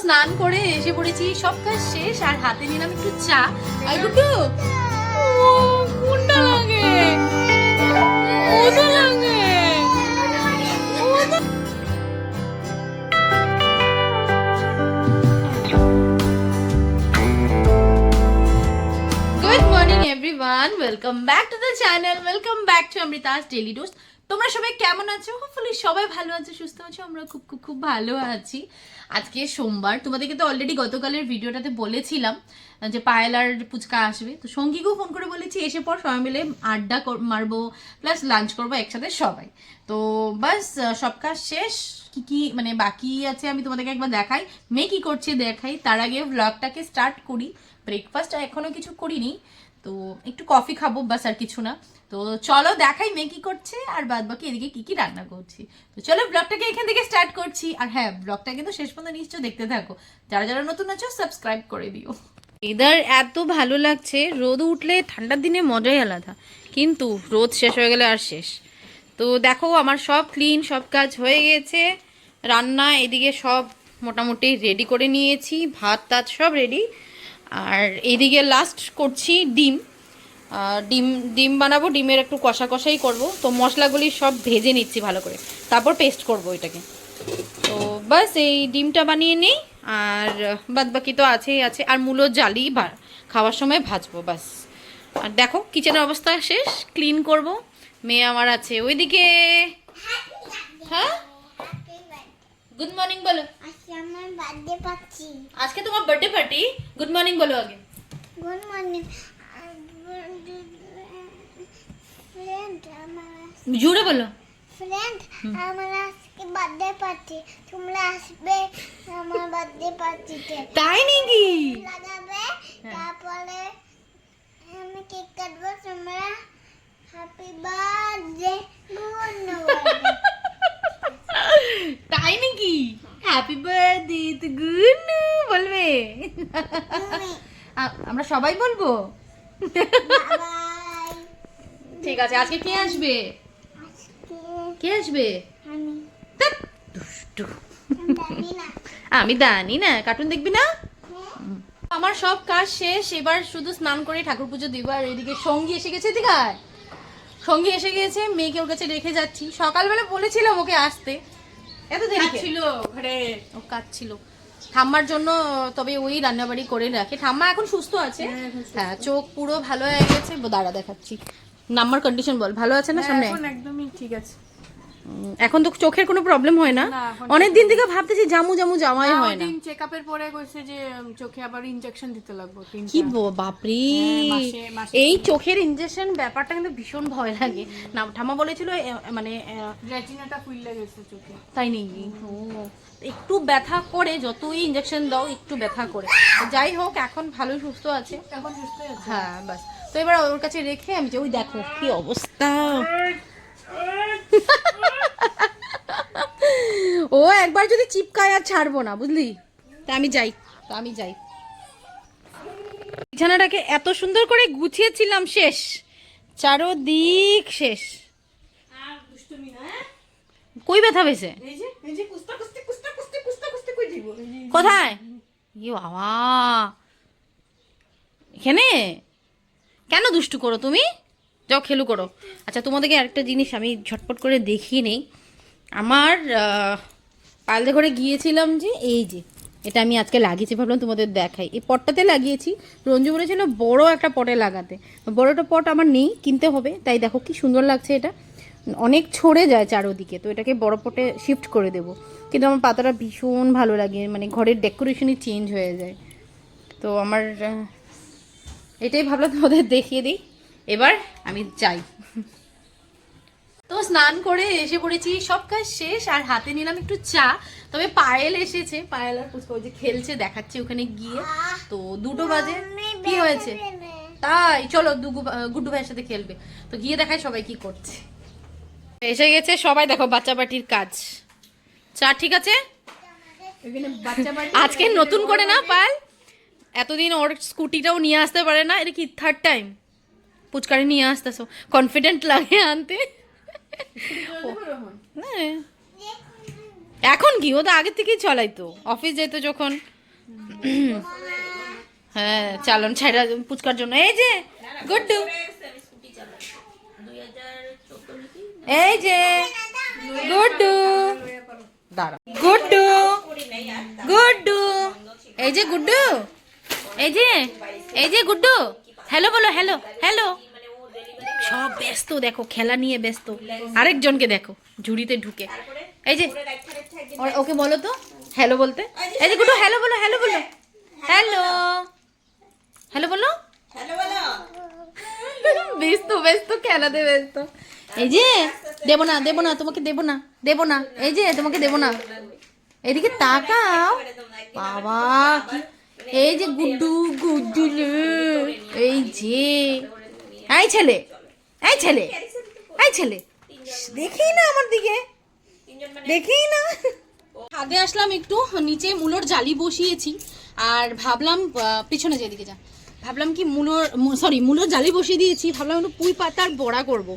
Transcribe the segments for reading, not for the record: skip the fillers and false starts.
স্নান করে এসে পড়েছি, সব কাজ শেষ আর হাতে নিলাম একটু চা। আর দুটো কোনটা লাগে ওটা লাগে। Good morning everyone, welcome back to the channel, welcome back to Amrita's daily dose. তোমরা সবাই কেমন আছো? হোপফুলি সবাই ভালো আছো, সুস্থ আছো। আমরা খুব খুব খুব ভালো আছি। আজকে সোমবার, তোমাদেরকে তো অলরেডি গতকালের ভিডিওটাতে বলেছিলাম যে পায়েল আর পুচকা আসবে। তো সঙ্গীকেও ফোন করে বলেছি এসে পর সবাই মিলে আড্ডা মারবো, প্লাস লাঞ্চ করবো একসাথে সবাই। তো বাস সব কাজ শেষ। কি কি মানে বাকি আছে আমি তোমাদেরকে একবার দেখাই, মেয়ে কি করছে দেখাই। তার আগে ব্লগটাকে স্টার্ট করি। ব্রেকফাস্ট এখনো কিছু করিনি, তো একটু কফি খাবো বাস, আর কিছু না। তো চলো দেখাই মেয়ে কি করছে আর বাদ বাকি এদিকে কি কি রান্না করছি। তো চলো ব্লগটাকে এখান থেকে স্টার্ট করছি। আর হ্যাঁ, ব্লগটা কিন্তু শেষ পর্যন্ত নিশ্চয় দেখতে থাকো। যারা যারা নতুন আছো সাবস্ক্রাইব করে দিও। ওয়েদার এত ভালো লাগছে, রোদ উঠলে ঠান্ডার দিনে মজাই আলাদা, কিন্তু রোদ শেষ হয়ে গেলে আর শেষ। তো দেখো আমার সব ক্লিন, সব কাজ হয়ে গেছে। রান্না এদিকে সব মোটামুটি রেডি করে নিয়েছি, ভাত টাত সব রেডি। আর এইদিকে লাস্ট করছি ডিম। ডিম ডিম বানাবো, ডিমের একটু কষা কষাই করবো। তো মশলাগুলি সব ভেজে নিচ্ছি ভালো করে, তারপর পেস্ট করবো এটাকে। তো বাস এই ডিমটা বানিয়ে নিই, আর বাদ বাকি তো আছেই আছে। আর মূলো জালি খাওয়ার সময় ভাজবো বাস। আর দেখো কিচেনের অবস্থা শেষ, ক্লিন করব। মেয়ে আমার আছে ওইদিকে। হ্যাঁ, গুড মর্নিং বলো। আজকে তোমার বার্থডে পার্টি। গুড মর্নিং বলো আগে। গুড মর্নিং জোরে বলো। ফ্রেন্ড, আমার আজকে বার্থডে পার্টি, তোমরা আসবে আমার বার্থডে পার্টিতে। তাই নাকি? লাগাবে, তারপরে আমি কেক কাটবো, তোমরা হ্যাপি বার্থডে বলবে। তাই নাকি? হ্যাপি বার্থডে টু গুনু বলবে। আমরা সবাই বলবো। বাই। ঠিক আছে। আজকে কে আসবে? আজকে কে আসবে? আমি ধ্যাৎ, দুষ্টু। জানি না। আমি জানি না, কার্টুন দেখবি না? আমার সব কাজ শেষ, এবার শুধু স্নান করে ঠাকুর পুজো দিব। আর এদিকে সঙ্গী এসে গেছে। ঠিক আছে, সঙ্গী এসে গেছে, মেয়েকে ওর কাছে রেখে যাচ্ছি। সকালবেলা বলেছিলাম ওকে আসতে, এত দেরি ছিল ঘরে, ও কাজ ছিল ঠাম্মার জন্য। তবে ওই রান্নাবাড়ি করে রাখে। ঠাম্মা এখন সুস্থ আছে, হ্যাঁ চোখ পুরো ভালো হয়ে গেছে। দাঁড়া দেখাচ্ছি, নাম্বার কন্ডিশন বল, ভালো আছে না? সামনে এখন একদমই ঠিক আছে। এখন তো চোখের কোনো প্রবলেম হয় না? অনেক দিন থেকে ভাবতেছি জামু জামু জামাই হয় না। চেকআপের পরে কইছে যে চোখে আবার ইনজেকশন দিতে লাগবে কি বাপরে, এই চোখের ইনজেকশন ব্যাপারটা কিন্তু ভীষণ ভয় লাগে না। ঠাম্মা বলেছিল মানে রেটিনাটা ফুলে গেছে চোখে। তাই নাকি? ও, একটু ব্যথা করে, যতই ইনজেকশন দাও একটু ব্যথা করে। যাই হোক, এখন ভালোই সুস্থ আছে, এখন সুস্থ আছে। হ্যাঁ বাস। তো এবার ওর কাছে রেখে আমি যে, ওই দেখো কি অবস্থা। ও একবার যদি চিপকায় আর ছাড়বো না, বুঝলি? তা আমি যাই। বিছানাটাকে এত সুন্দর করে গুছিয়েছিলাম, শেষ, চারোদিক শেষ। আর দুষ্টুমি না। কই ব্যথা পেয়েছে? এই যে কুস্তা কই দিব। কোথায়? ই বাবা, এখানে কেন দুষ্টু করো তুমি? যাও খেলু করো। আচ্ছা, তোমাদেরকে আরেকটা জিনিস আমি ঝটপট করে দেখিয়ে নেই। আমার পালদে ঘরে গিয়েছিলাম, যে এই যে এটা আমি আজকে লাগিয়েছি, ভাবলাম তোমাদের দেখাই। এই পটটাতে লাগিয়েছি। রঞ্জু বলেছিল বড় একটা পটে লাগাতে, বড়টা পট আমার নেই, কিনতে হবে। তাই দেখো কি সুন্দর লাগছে, এটা অনেক ছড়ে যায় চারোদিকে। তো এটাকে বড় পটে শিফট করে দেব। কিন্তু আমার পাতাটা ভীষণ ভালো লাগে, মানে ঘরের ডেকোরেশনই চেঞ্জ হয়ে যায়। তো আমার এটাই ভাবলাম তোমাদের দেখিয়ে দিই। এবার আমি যাই। তো স্নান করে এসে পড়েছি, সব কাজ শেষ আর হাতে নিলাম একটু চা। তবে পায়েল এসেছে, পায়েল আর পুচকা ওই যে খেলছে, দেখাচ্ছে ওখানে গিয়ে। তো 2টো বাজে। কি হয়েছে? তাই চলো গুড্ডু ভাইয়ের সাথে খেলবে। তো গিয়ে দেখাই সবাই কি করছে। এসে গেছে সবাই, দেখো বাচ্চা পার্টির কাজ। চা ঠিক আছে। আজকে নতুন করে না পায়েল, এতদিন ওর স্কুটিটাও নিয়ে আসতে পারে না। এটা কি থার্ড টাইম পুচকারি নিয়ে আসতেছো? কনফিডেন্ট লাগে আনতে। এখন কি, ও তো আগের থেকেই চলাইতো, অফিস যেত যখন হ্যাঁ চালন ছাইরা পুচকার জন্য। এই যে গুড্ডু, এই যে গুড্ডু, দাঁড়া গুড্ডু, গুড্ডু, এই যে গুড্ডু, এই যে এই যে গুড্ডু, হ্যালো বলো, হ্যালো হ্যালো। সব ব্যস্ত দেখো, খেলা নিয়ে ব্যস্ত। আরেকজনকে দেখো ঝুড়িতে ঢুকে। এই যে ওকে বলো তো হ্যালো বলতে। এই যে গুড্ডু হ্যালো বলো, হ্যালো বলো, হ্যালো হ্যালো বলো। ব্যস্ত ব্যস্ত, খেলাতে ব্যস্ত। এই যে দেবো না, দেবো না, তোমাকে দেবো না, দেবো না, এই যে তোমাকে দেবো না। এদিকে তাকাও বাবা, এই যে গুড্ডু, গুড্ডু এই যে, এই ছেলে, এই ছেলে, এই ছেলে, দেখেই না আমার দিকে, দেখেই না। আগে আসলাম একটু নিচে, মূলোর জালি বসিয়েছি আর ভাবলাম পিছনে যেদিকে যা, ভাবলাম কি মূলোর জালি বসিয়ে দিয়েছি, ভাবলাম একটু পুঁই পাতার বড়া করব।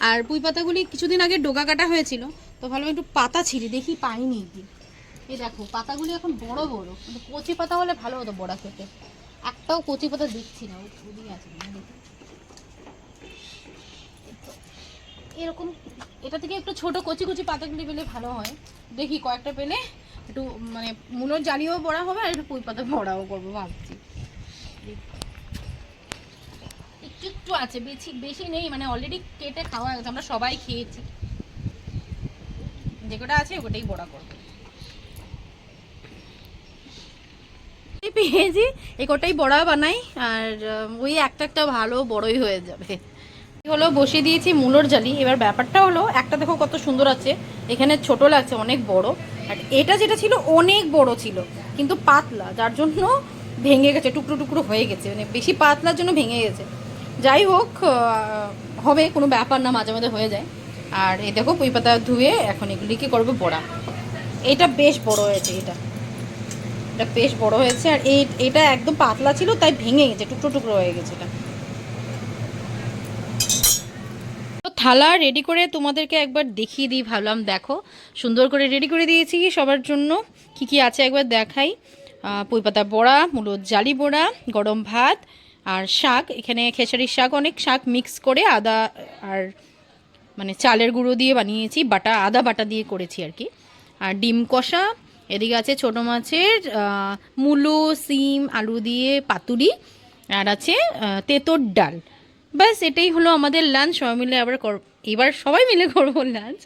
আর পুঁই পাতাগুলি কিছুদিন আগে ডোগা কাটা হয়েছিল, তো ভাবলাম একটু পাতা ছিঁড়ি, দেখি পাইনি কি। এই দেখো পাতাগুলি এখন বড় বড়, কিন্তু কচি পাতা হলে ভালো হতো বড়া খেতে। একটাও কচি পাতা দেখছি না, ওই ছবি আছে দেখি। এরকম এটা থেকে একটু ছোট কচি কচি পাতাগুলি পেলে ভালো হয়, দেখি কয়েকটা পেলে একটু মানে মূলোর জালিও বড়া হবে আর একটু পুঁই পাতা বড়াও করবো ভাবছি। একটু একটু আছে, বেশি বেশি নেই, মানে অলরেডি কেটে খাওয়া গেছে, আমরা সবাই খেয়েছি। যে কটা আছে ওটাই বড়া করবো। পেয়েছি এই কটাই বড়া বানাই, আর ওই একটা একটা ভালো বড়ই হয়ে যাবে। হলো বসিয়ে দিয়েছি মূলোর জালি। এবার ব্যাপারটা হলো, একটা দেখো কত সুন্দর আছে, এখানে ছোট লাগছে অনেক বড়, আর এটা যেটা ছিল অনেক বড় ছিল কিন্তু পাতলা, যার জন্য ভেঙে গেছে, টুকরো টুকরো হয়ে গেছে, মানে বেশি পাতলার জন্য ভেঙে গেছে। যাই হোক হবে, কোনো ব্যাপার না, মাঝে মাঝে হয়ে যায়। আর এই দেখো পুঁই পাতা ধুয়ে এখন এগুলিকে করবো বড়া। এটা বেশ বড় হয়েছে, এটা বেশ বড় হয়েছে, আর এটা একদম পাতলা ছিল তাই ভেঙে গেছে, টুকরো টুকরো হয়ে গেছে। এটা থালা রেডি করে তোমাদেরকে একবার দেখিয়ে দিই ভাবলাম। দেখো সুন্দর করে রেডি করে দিয়েছি সবার জন্য, কি কি আছে একবার দেখাই। পুঁই পাতা বড়া, মূলোর জালি বড়া, গরম ভাত আর শাক। এখানে খেসারির শাক, অনেক শাক মিক্স করে আদা আর মানে চালের গুঁড়ো দিয়ে বানিয়েছি, বাটা আদা বাটা দিয়ে করেছি আর কি। আর ডিম কষা, এদিকে আছে ছোটো মাছের মূলো, সিম, আলু দিয়ে পাতুরি, আর আছে তেঁতোর ডাল। ব্যাস এটাই হলো আমাদের লাঞ্চ। সবাই মিলে এবার সবাই মিলে করবো লাঞ্চ।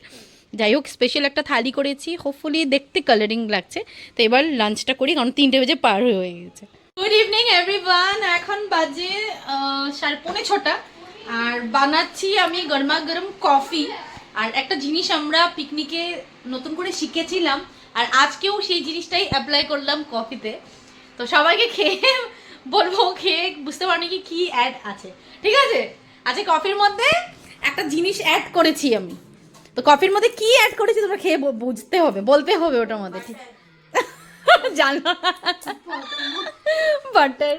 যাই হোক স্পেশাল একটা থালি করেছি, হোপফুলি দেখতে কালারিং লাগছে। তো এবার লাঞ্চটা করি, কারণ 3টে বেজে পার হয়ে গেছে। গুড ইভিনিং এভরিওয়ান, এখন বাজে 6:45 আর বানাচ্ছি আমি গরমা গরম কফি। আর একটা জিনিস আমরা পিকনিকে নতুন করে শিখেছিলাম, আর আজকেও সেই জিনিসটাই অ্যাপ্লাই করলাম কফিতে। তো সবাইকে খেয়ে বলবো, খেয়ে বুঝতে পারিনি কি অ্যাড আছে। ঠিক আছে, আচ্ছা কফির মধ্যে একটা জিনিস অ্যাড করেছি আমি, তো কফির মধ্যে কি অ্যাড করেছি তোমরা খেয়ে বুঝতে হবে, বলতে হবে ওটার মধ্যে। ঠিক জানো, বাটার।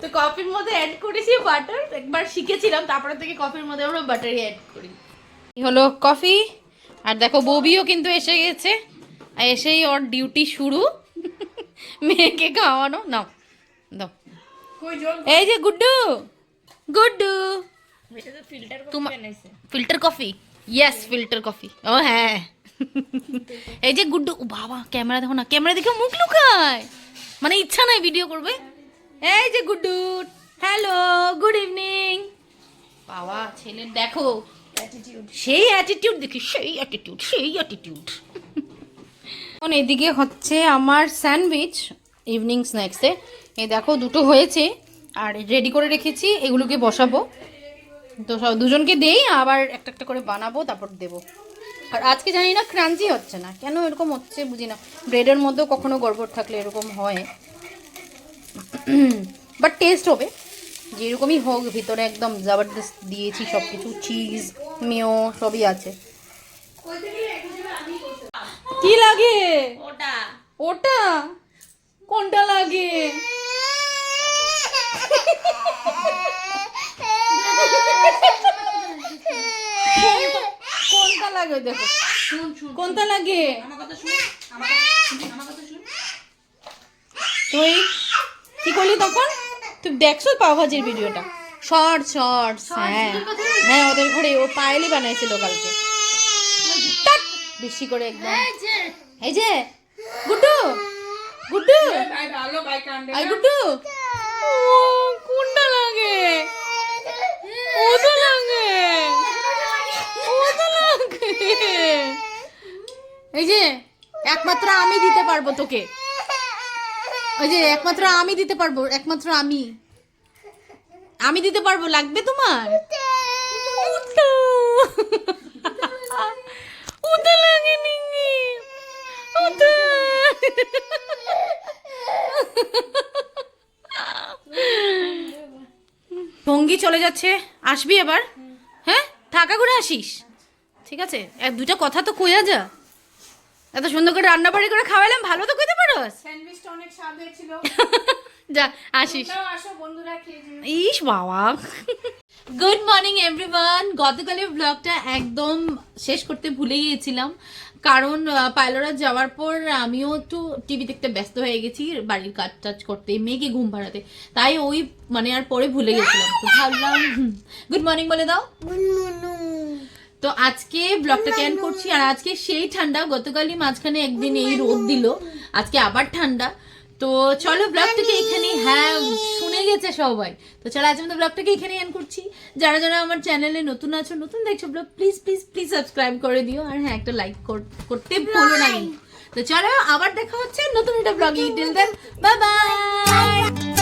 তো কফির মধ্যে অ্যাড করেছি বাটার, একবার শিখেছিলাম, তারপরে থেকে কফির মধ্যে আমরা বাটারই অ্যাড করি। হলো কফি, আর দেখো ববিও কিন্তু এসে গেছে, এসেই ওর ডিউটি শুরু, মেয়েকে খাওয়ানো। নাও দাও, এই যে Guddu, Guddu filter coffee, yes filter coffee. ও হ্যাঁ, এই যে গুড্ডু, বাবা ক্যামেরা দেখো না, ক্যামেরা দেখে মুখ লুকায়, মানে ইচ্ছা নাই ভিডিও করবে। এই যে গুড্ডু, হ্যালো গুড ইভিনিং। বাবা ছেলের দেখো সেই অ্যাটিটিউড, দেখি সেই অ্যাটিটিউড, সেই অ্যাটিটিউড। এখন এদিকে হচ্ছে আমার স্যান্ডউইচ ইভিনিং স্ন্যাক্সে। এই দেখো দুটো হয়েছে আর রেডি করে রেখেছি, এগুলোকে বসাবো। তো সব দুজনকে দেই, আবার একটা একটা করে বানাবো, তারপর দেবো। আর আজকে জানি না ক্রাঞ্চি হচ্ছে না, কেন এরকম হচ্ছে বুঝি না। ব্রেডের মধ্যেও কখনো গড়বড় থাকলে এরকম হয়, বাট টেস্ট হবে যেরকমই হোক। ভিতরে একদম জবরদস্ত দিয়েছি সব কিছু, চিজ, মেয়ো সবই আছে। কি লাগে ওটা? ওটা কোনটা লাগে? কোনটা লাগে দেখো, কোনটা লাগে? তুই কি করলি তখন? তুই দেখছো পাওভাজির ভিডিওটা? শর্টস, হ্যাঁ হ্যাঁ, ওদের ঘরে ও পায়েলই বানাইছিল কালকে, টাক, বেশি করে একদম। এই যে গুড্ডু, গুড্ডু আই গুড্ডু, ও কোনটা লাগে? ওটা লাগে, ওটা লাগে। এই যে একমাত্র আমি দিতে পারবো তোকে, ওই যে একমাত্র আমি দিতে পারবো, একমাত্র আমি দিতে পারবো, লাগবে তোমার? ওটা ওটা লাগে নিঙ্গি, ওটা। ভঙ্গি চলে যাচ্ছে, আসবি এবার? হ্যাঁ, থাকা করে আসিস, ঠিক আছে? এক দুটা কথা তো কইয়া যা। এত সুন্দর করে রান্না বাড়ি করে খাওয়ালাম, ভালো তো কইতে পারোস। স্যান্ডউইচটা অনেক স্বাদ হয়েছিল। যা আসিস। তোমরাও আসো, বন্ধুরা খেয়ে যেও। ইস বাবা। Good morning everyone. গতকালের ব্লগটা একদম শেষ করতে ভুলে গিয়েছিলাম, কারণ পাইলোরা যাওয়ার পর আমিও একটু টিভি দেখতে ব্যস্ত হয়ে গেছি, বাড়ির কাজ টাজ করতে, মেয়েকে ঘুম পাড়াতে, তাই ওই মানে আর পরে ভুলে গেছিলাম। তো ভাবলাম গুড মর্নিং বলে দাও। তো আজকে ব্লগটা ক্যান করছি, আর আজকে সেই ঠান্ডা, গতকালই মাঝখানে একদিন এই রোদ দিল, আজকে আবার ঠান্ডা। তো চলো ব্লগটাকে এখানে, হ্যাঁ শুনে গেছে সবাই, তো চলো আজ আমাদের ব্লগটাকে এখানে এন্ড করছি। যারা যারা আমার চ্যানেলে নতুন আছো, নতুন দেখছো blog, please please please subscribe করে দিও, আর হ্যাঁ একটা লাইক করতে ভুলো না। তো চলো আবার দেখা হচ্ছে নতুন একটা ব্লগে, টিল দেন বাই বাই।